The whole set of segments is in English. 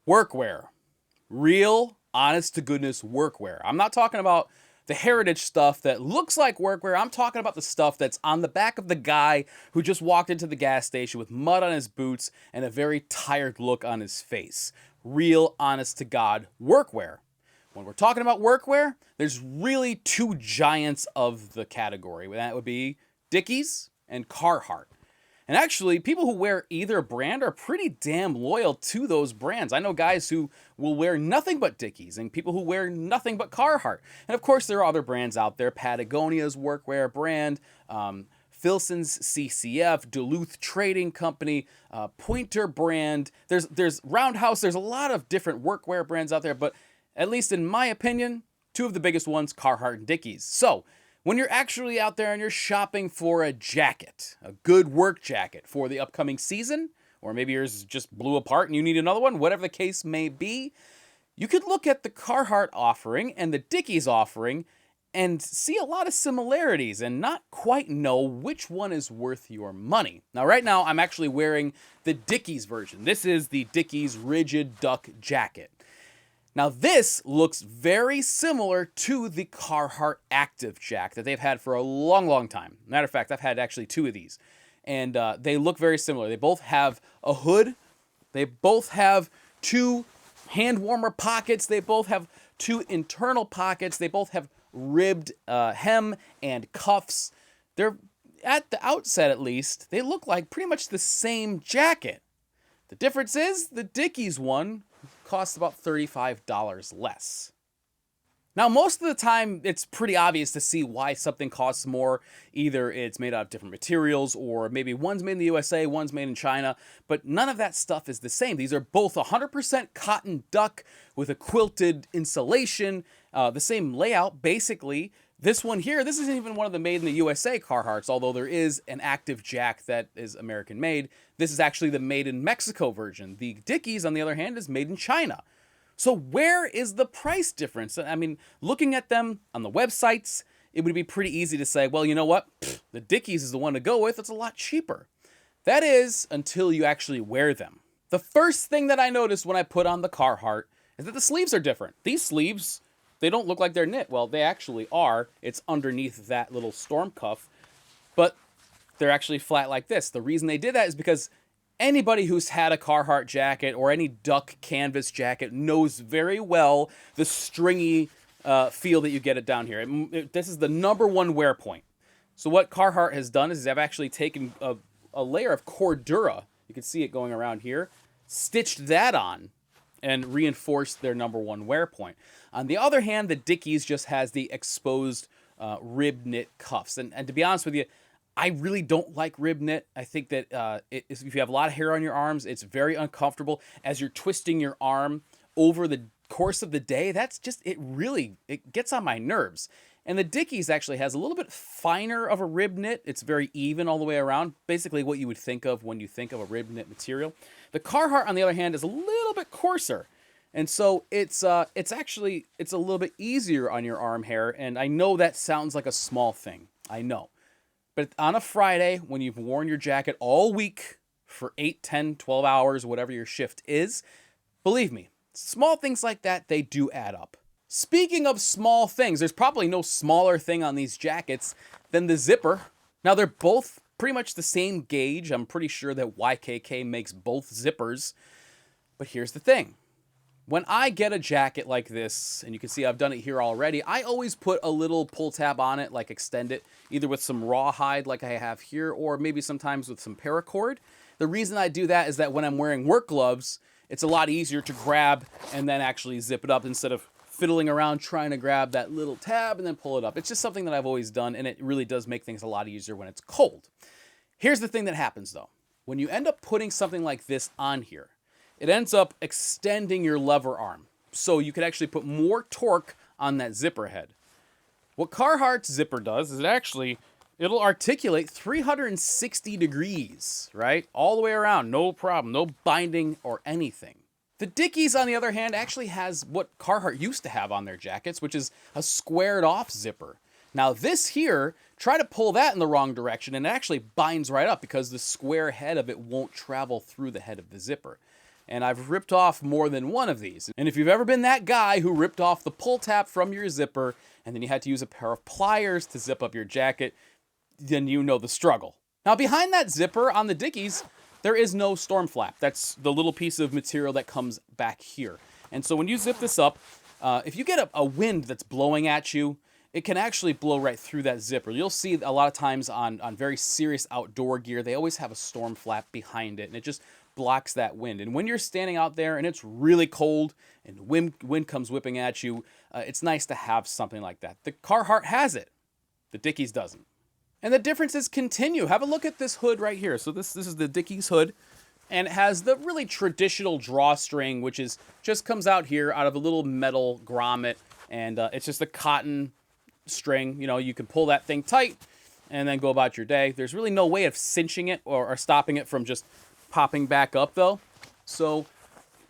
Workwear. Real, honest to goodness workwear. I'm not talking about the heritage stuff that looks like workwear. I'm talking about the stuff that's on the back of the guy who just walked into the gas station with mud on his boots and a very tired look on his face. Real, honest to God workwear. When we're talking about workwear, there's really two giants of the category. That would be Dickies and Carhartt. And actually, people who wear either brand are pretty damn loyal to those brands. I know guys who will wear nothing but Dickies and people who wear nothing but Carhartt. And of course, there are other brands out there. Patagonia's workwear brand, Filson's CCF, Duluth Trading Company, Pointer brand. There's Roundhouse. There's a lot of different workwear brands out there. But at least in my opinion, two of the biggest ones, Carhartt and Dickies. So when you're actually out there and you're shopping for a jacket, a good work jacket for the upcoming season, or maybe yours just blew apart and you need another one, whatever the case may be, you could look at the Carhartt offering and the Dickies offering and see a lot of similarities and not quite know which one is worth your money. Now, right now, I'm actually wearing the Dickies version. This is the Dickies Rigid Duck Jacket. Now, this looks very similar to the Carhartt Active Jac that they've had for a long, long time. Matter of fact, I've had actually two of these, and they look very similar. They both have a hood. They both have two hand warmer pockets. They both have two internal pockets. They both have ribbed hem and cuffs. They're, at the outset at least, they look like pretty much the same jacket. The difference is the Dickies one costs about $35 less. Now, most of the time, it's pretty obvious to see why something costs more. Either it's made out of different materials, or maybe one's made in the USA, one's made in China, but none of that stuff is the same. These are both 100% cotton duck with a quilted insulation, the same layout, basically. This one here, this isn't even one of the made in the USA Carhartts, although there is an Active Jac that is American made. This is actually the made in Mexico version. The Dickies, on the other hand, is made in China. So where is the price difference? I mean, looking at them on the websites, it would be pretty easy to say, well, you know what? The Dickies is the one to go with. It's a lot cheaper. That is until you actually wear them. The first thing that I noticed when I put on the Carhartt is that the sleeves are different. These sleeves, they don't look like they're knit. Well, they actually are. It's underneath that little storm cuff, but they're actually flat like this. The reason they did that is because anybody who's had a Carhartt jacket or any duck canvas jacket knows very well the stringy feel that you get it down here. This is the number one wear point. So what Carhartt has done is they've actually taken a layer of Cordura, you can see it going around here, stitched that on, and reinforced their number one wear point. On the other hand, the Dickies just has the exposed rib knit cuffs. And to be honest with you, I really don't like rib knit. I think that if you have a lot of hair on your arms, it's very uncomfortable. As you're twisting your arm over the course of the day, that's just, it gets on my nerves. And the Dickies actually has a little bit finer of a rib knit. It's very even all the way around. Basically what you would think of when you think of a rib knit material. The Carhartt, on the other hand, is a little bit coarser. And so it's a little bit easier on your arm hair. And I know that sounds like a small thing. I know. But on a Friday, when you've worn your jacket all week for 8, 10, 12 hours, whatever your shift is, believe me, small things like that, they do add up. Speaking of small things, there's probably no smaller thing on these jackets than the zipper. Now, they're both pretty much the same gauge. I'm pretty sure that YKK makes both zippers. But here's the thing. When I get a jacket like this, and you can see I've done it here already, I always put a little pull tab on it, like extend it, either with some rawhide like I have here, or maybe sometimes with some paracord. The reason I do that is that when I'm wearing work gloves, it's a lot easier to grab and then actually zip it up instead of fiddling around trying to grab that little tab and then pull it up. It's just something that I've always done, and it really does make things a lot easier when it's cold. Here's the thing that happens, though. When you end up putting something like this on here, it ends up extending your lever arm, so you can actually put more torque on that zipper head. What Carhartt's zipper does is it'll articulate 360 degrees, right? All the way around, no problem, no binding or anything. The Dickies, on the other hand, actually has what Carhartt used to have on their jackets, which is a squared off zipper. Now this here, try to pull that in the wrong direction and it actually binds right up because the square head of it won't travel through the head of the zipper. and I've ripped off more than one of these. And if you've ever been that guy who ripped off the pull tab from your zipper and then you had to use a pair of pliers to zip up your jacket, then you know the struggle. Now behind that zipper on the Dickies, there is no storm flap. That's the little piece of material that comes back here. And so when you zip this up, if you get a wind that's blowing at you, it can actually blow right through that zipper. You'll see a lot of times on very serious outdoor gear, they always have a storm flap behind it, and it just blocks that wind. And when you're standing out there and it's really cold and wind comes whipping at you, it's nice to have something like that. The Carhartt has it. The Dickies doesn't. And the differences continue. Have a look at this hood right here. So this is the Dickies hood, and it has the really traditional drawstring, which is just comes out here out of a little metal grommet, and it's just a cotton string. You know, you can pull that thing tight and then go about your day. There's really no way of cinching it or stopping it from just popping back up though. So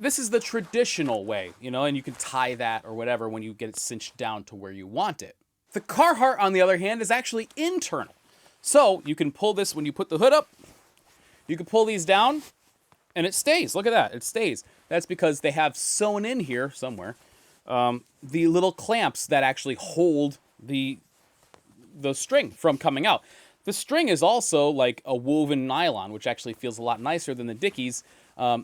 this is the traditional way, you know, and you can tie that or whatever when you get it cinched down to where you want it. The Carhartt, on the other hand, is actually internal. So you can pull this when you put the hood up, you can pull these down and it stays. Look at that, it stays. That's because they have sewn in here somewhere the little clamps that actually hold the string from coming out. The string is also like a woven nylon, which actually feels a lot nicer than the Dickies.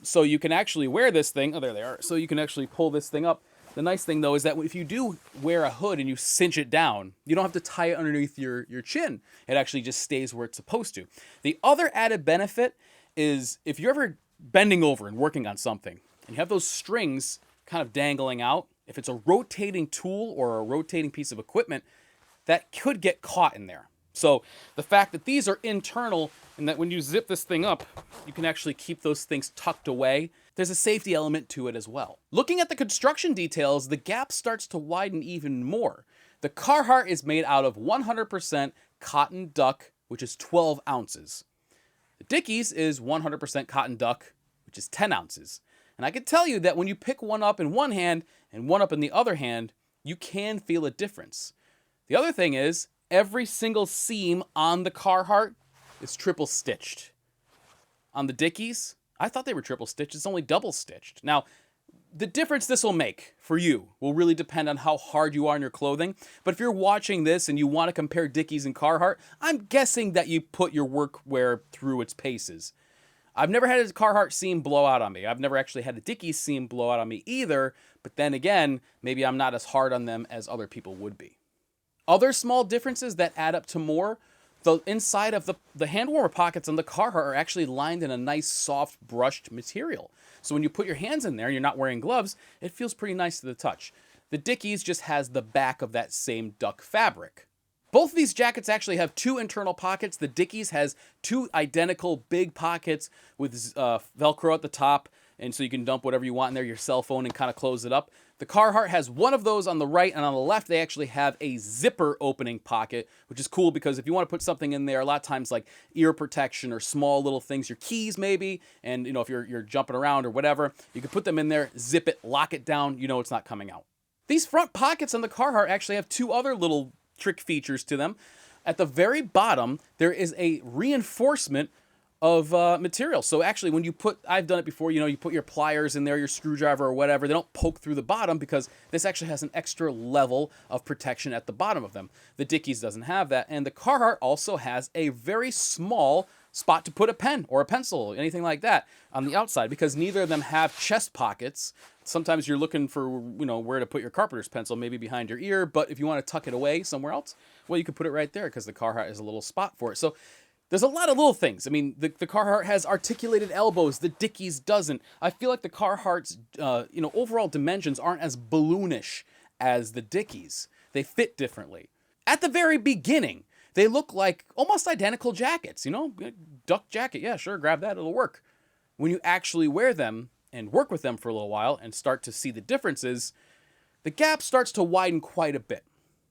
So you can actually wear this thing. Oh, there they are. So you can actually pull this thing up. The nice thing, though, is that if you do wear a hood and you cinch it down, you don't have to tie it underneath your chin. It actually just stays where it's supposed to. The other added benefit is if you're ever bending over and working on something, and you have those strings kind of dangling out, if it's a rotating tool or a rotating piece of equipment, that could get caught in there. So the fact that these are internal and that when you zip this thing up, you can actually keep those things tucked away, there's a safety element to it as well. Looking at the construction details, the gap starts to widen even more. The Carhartt is made out of 100% cotton duck, which is 12 ounces. The Dickies is 100% cotton duck, which is 10 ounces. And I can tell you that when you pick one up in one hand and one up in the other hand, you can feel a difference. The other thing is, every single seam on the Carhartt is triple stitched. On the Dickies, I thought they were triple stitched. It's only double stitched. Now, the difference this will make for you will really depend on how hard you are in your clothing. But if you're watching this and you want to compare Dickies and Carhartt, I'm guessing that you put your workwear through its paces. I've never had a Carhartt seam blow out on me. I've never actually had a Dickies seam blow out on me either. But then again, maybe I'm not as hard on them as other people would be. Other small differences that add up to more, the inside of the hand warmer pockets on the Carhartt are actually lined in a nice soft brushed material. So when you put your hands in there, you're not wearing gloves, it feels pretty nice to the touch. The Dickies just has the back of that same duck fabric. Both of these jackets actually have two internal pockets. The Dickies has two identical big pockets with Velcro at the top, and so you can dump whatever you want in there, your cell phone, and kind of close it up. The Carhartt has one of those on the right, and on the left, they actually have a zipper opening pocket, which is cool because if you want to put something in there, a lot of times like ear protection or small little things, your keys maybe, and you know if you're jumping around or whatever, you can put them in there, zip it, lock it down, you know it's not coming out. These front pockets on the Carhartt actually have two other little trick features to them. At the very bottom, there is a reinforcement of material. So actually when you put, I've done it before, you know, you put your pliers in there, your screwdriver or whatever, they don't poke through the bottom because this actually has an extra level of protection at the bottom of them. The Dickies doesn't have that. And the Carhartt also has a very small spot to put a pen or a pencil, anything like that on the outside because neither of them have chest pockets. Sometimes you're looking for, you know, where to put your carpenter's pencil, maybe behind your ear, but if you want to tuck it away somewhere else, well, you can put it right there because the Carhartt has a little spot for it. So there's a lot of little things. I mean, the Carhartt has articulated elbows. The Dickies doesn't. I feel like the Carhartt's, overall dimensions aren't as balloonish as the Dickies. They fit differently. At the very beginning, they look like almost identical jackets. You know, duck jacket. Yeah, sure, grab that. It'll work. When you actually wear them and work with them for a little while and start to see the differences, the gap starts to widen quite a bit.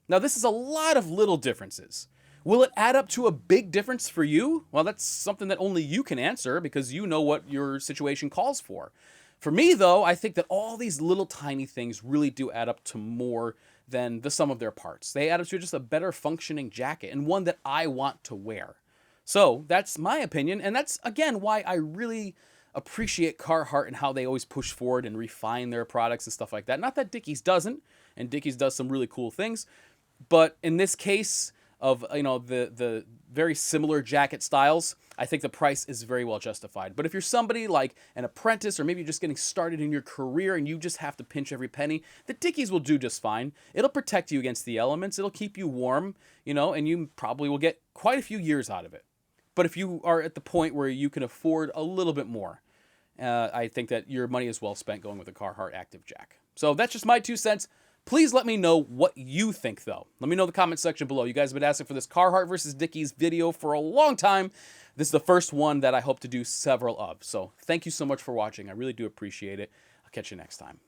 Now, this is a lot of little differences. Will it add up to a big difference for you? Well, that's something that only you can answer because you know what your situation calls for. For me, though, I think that all these little tiny things really do add up to more than the sum of their parts. They add up to just a better functioning jacket and one that I want to wear. So that's my opinion, and that's, again, why I really appreciate Carhartt and how they always push forward and refine their products and stuff like that. Not that Dickies doesn't, and Dickies does some really cool things, but in this case of, you know, the very similar jacket styles, I think the price is very well justified. But if you're somebody like an apprentice, or maybe you're just getting started in your career and you just have to pinch every penny, the Dickies will do just fine. It'll protect you against the elements. It'll keep you warm, you know, and you probably will get quite a few years out of it. But if you are at the point where you can afford a little bit more, I think that your money is well spent going with a Carhartt Active Jac. So that's just my 2 cents. Please let me know what you think, though. Let me know in the comment section below. You guys have been asking for this Carhartt versus Dickies video for a long time. This is the first one that I hope to do several of. So thank you so much for watching. I really do appreciate it. I'll catch you next time.